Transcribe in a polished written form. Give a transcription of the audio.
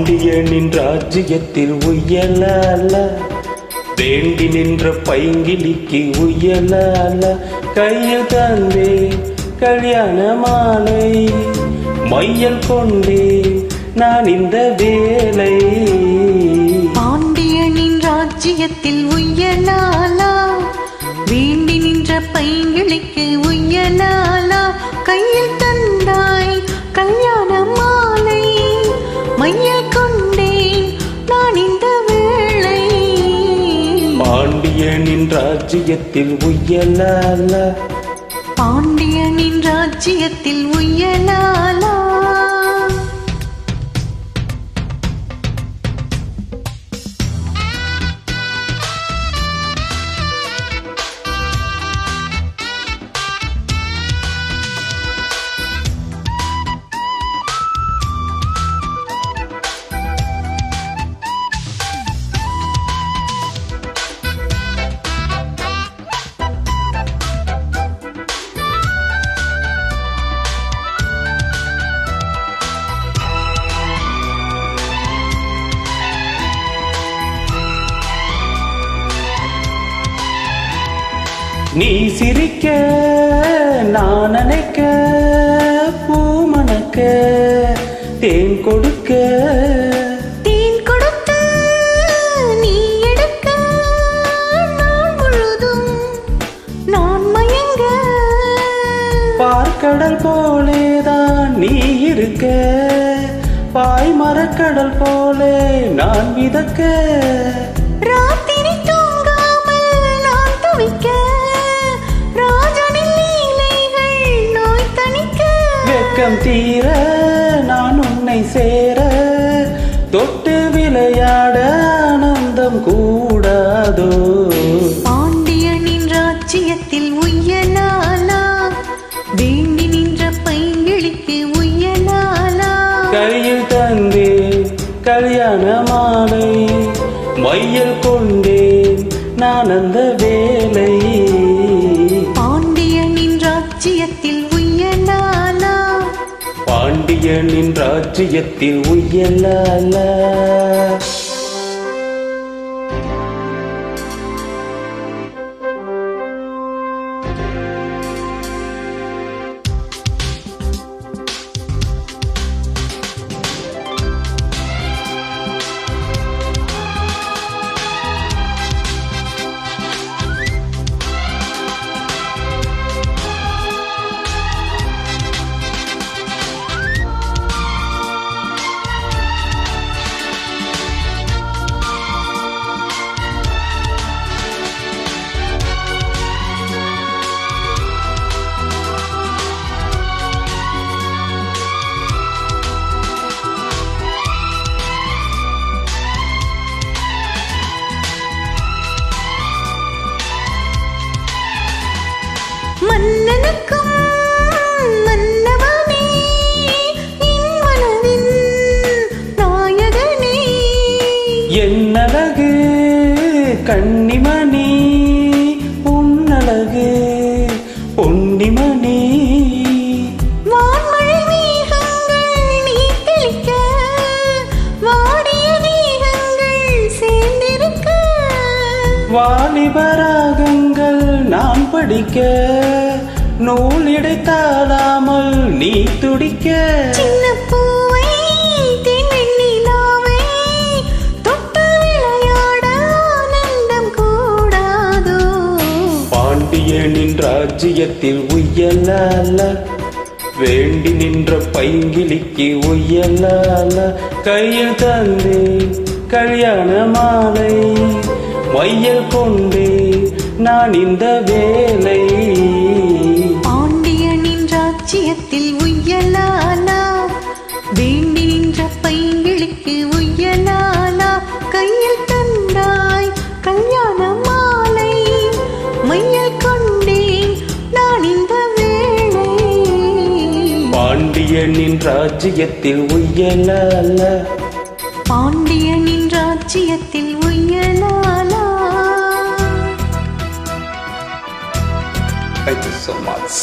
பாண்டியனின் ராஜ்யத்தில் உயலால வேண்டி நின்ற பைங்கிலிக்கு உயலால கையில் தந்தே கல்யாண மாலை மையல் கொண்டே நான் இந்த வேலை. பாண்டியனின் ராஜ்யத்தில் உயலாலா வேண்டி நின்ற பைங்கிலிக்கு உயலாலா கையில் தந்தாய் கல்யாண மாலை மையல் கொண்டேன் நான் இந்த வேளை. பாண்டியனின் ராஜ்யத்தில் உயலால பாண்டியனின் ராஜ்யத்தில் உயலாலா நீ சிரிக்க நான் நினைக்க பூமணக்க தேன் கொடுக்க தேன் கொடுத்து நீ எடுக்க நான் முழுதும் நான் மயங்க. பார்க்கடல் போலேதான் நீ இருக்க பாய் மரக்கடல் போலே நான் மிதக்க. ராத்திரி தூங்காமல் நான் தவிக்க வெக்கம் தீர நான் உன்னை சேர தொட்டு விளையாட ஆனந்தம் கூடாதோ. பாண்டியனின் ராஜ்யத்தில் உயலாலா வேண்டி நின்ற பைங்கிலிக்கு உயலாலா கையில் தந்தே கல்யாண மாலை மையல் கொண்டேன் நான் அந்த வேலை. பாண்டியனின் ராஜ்யத்தில் உயலாலா பாண்டியனின் ராஜ்யத்தில் உயலால. மன்னனுக்கும் மன்னவனே என் மனதின் நாயகனே. என்னழகு கன்னிமணி உன்னழகு பொன்னிமணி. வான்மழை மேகங்கள் நீ தெளிக்க வாடிய மேகங்கள் சேர்ந்திருக்க. வாலிபராகங்கள் நான் படிக்க நூலிடைத்தாடாமல் நீ துடிக்க. சின்ன பூவை தென்னிலாவை தொட்டு விளையாட ஆனந்தம் கூடாதோ. பாண்டியனின் ராஜ்யத்தில் உயலால வேண்டி நின்ற பைங்கிலிக்கு உயலால கையில் தந்தே கல்யாண மாலை மையல் கொண்டே நான் இந்த வேலை. பாண்டியனின் ராஜ்யத்தில் உயலாலா வேண்டி நின்ற பைங்கிலிக்கு உயலாலா கையில் தந்தாய் கல்யாண மாலை மையல் கொண்டேன் நான் இந்த வேளை. பாண்டியனின் ராஜ்யத்தில் உயலால பாண்டியனின் ராஜ்யத்தில் உயலாலா. Thank you so much.